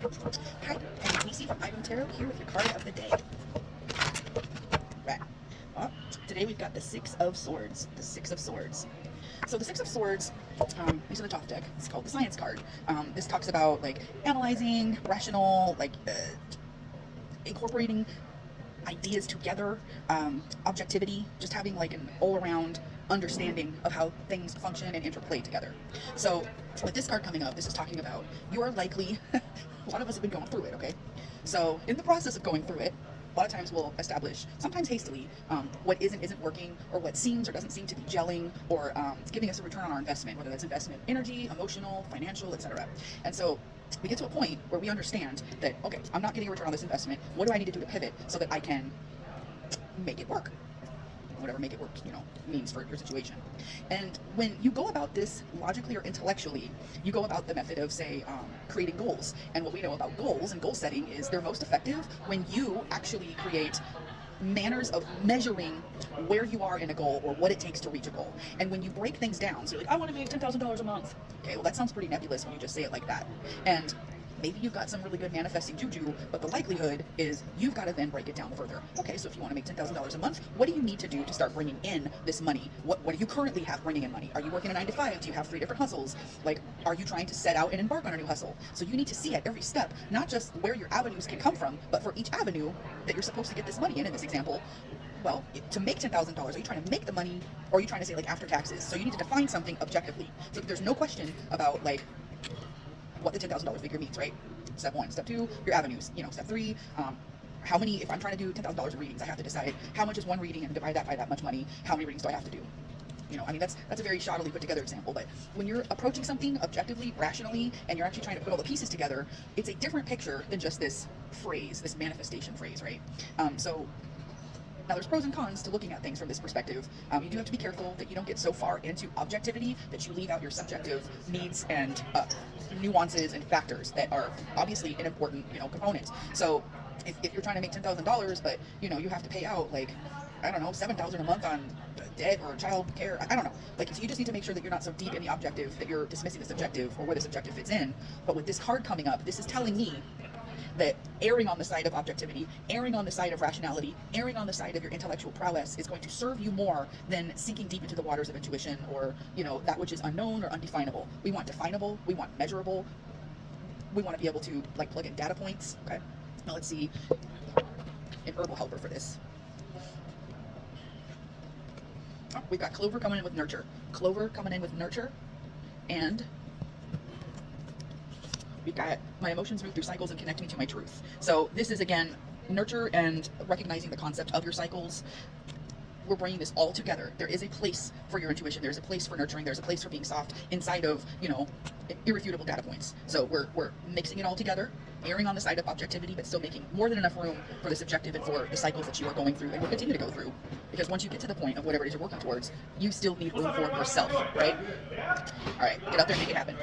Hi, I'm Nisi from Ivan Tarot here with your card of the day. Right. Well, today we've got the Six of Swords. The Six of Swords. So the Six of Swords, these are the Thoth deck. It's called the Science card. This talks about like analyzing, rational, incorporating ideas together, objectivity, just having like an all-around understanding of how things function and interplay together. So with this card coming up, this is talking about you are likely, a lot of us have been going through it, okay? So in the process of going through it, a lot of times we'll establish, sometimes hastily, what isn't working, or what seems or doesn't seem to be gelling, or giving us a return on our investment, whether that's investment energy, emotional, financial, etc. And so we get to a point where we understand that, okay, I'm not getting a return on this investment. What do I need to do to pivot so that I can make it work? Whatever make it work, means for your situation. And when you go about this logically or intellectually, you go about the method of, say, creating goals. And what we know about goals and goal setting is they're most effective when you actually create manners of measuring where you are in a goal or what it takes to reach a goal. And when you break things down, so you're like, I want to make $10,000 a month. Okay, well, that sounds pretty nebulous when you just say it like that. And maybe you've got some really good manifesting juju, but the likelihood is you've got to then break it down further. Okay, so if you want to make $10,000 a month, what do you need to do to start bringing in this money? What do you currently have bringing in money? Are you working a 9 to 5? Do you have 3 different hustles? Like, are you trying to set out and embark on a new hustle? So you need to see at every step, not just where your avenues can come from, but for each avenue that you're supposed to get this money in this example, well, to make $10,000, are you trying to make the money, or are you trying to say, like, after taxes? So you need to define something objectively. So there's no question about, like, what the $10,000 figure means, right? Step 1. Step 2, your avenues. Step 3, how many, if I'm trying to do $10,000 of readings, I have to decide how much is one reading and divide that by that much money. How many readings do I have to do? That's a very shoddily put together example, but when you're approaching something objectively, rationally, and you're actually trying to put all the pieces together, it's a different picture than just this phrase, this manifestation phrase, right? So now there's pros and cons to looking at things from this perspective. You do have to be careful that you don't get so far into objectivity that you leave out your subjective needs and nuances and factors that are obviously an important, component. So if you're trying to make $10,000, but you have to pay out like, I don't know, $7,000 a month on debt or child care, I don't know. Like, you just need to make sure that you're not so deep in the objective that you're dismissing the subjective or where the subjective fits in. But with this card coming up, this is telling me that erring on the side of objectivity, erring on the side of rationality, erring on the side of your intellectual prowess is going to serve you more than sinking deep into the waters of intuition or, that which is unknown or undefinable. We want definable, we want measurable, we want to be able to, like, plug in data points, okay? Now let's see an herbal helper for this. Oh, we've got clover coming in with nurture. Clover coming in with nurture, and we've got my emotions move through cycles and connect me to my truth. So this is, again, nurture and recognizing the concept of your cycles. We're bringing this all together. There is a place for your intuition. There's a place for nurturing. There's a place for being soft inside of, irrefutable data points. So we're mixing it all together, erring on the side of objectivity, but still making more than enough room for the subjective and for the cycles that you are going through and will continue to go through. Because once you get to the point of whatever it is you're working towards, you still need room for yourself, right? All right, get out there and make it happen.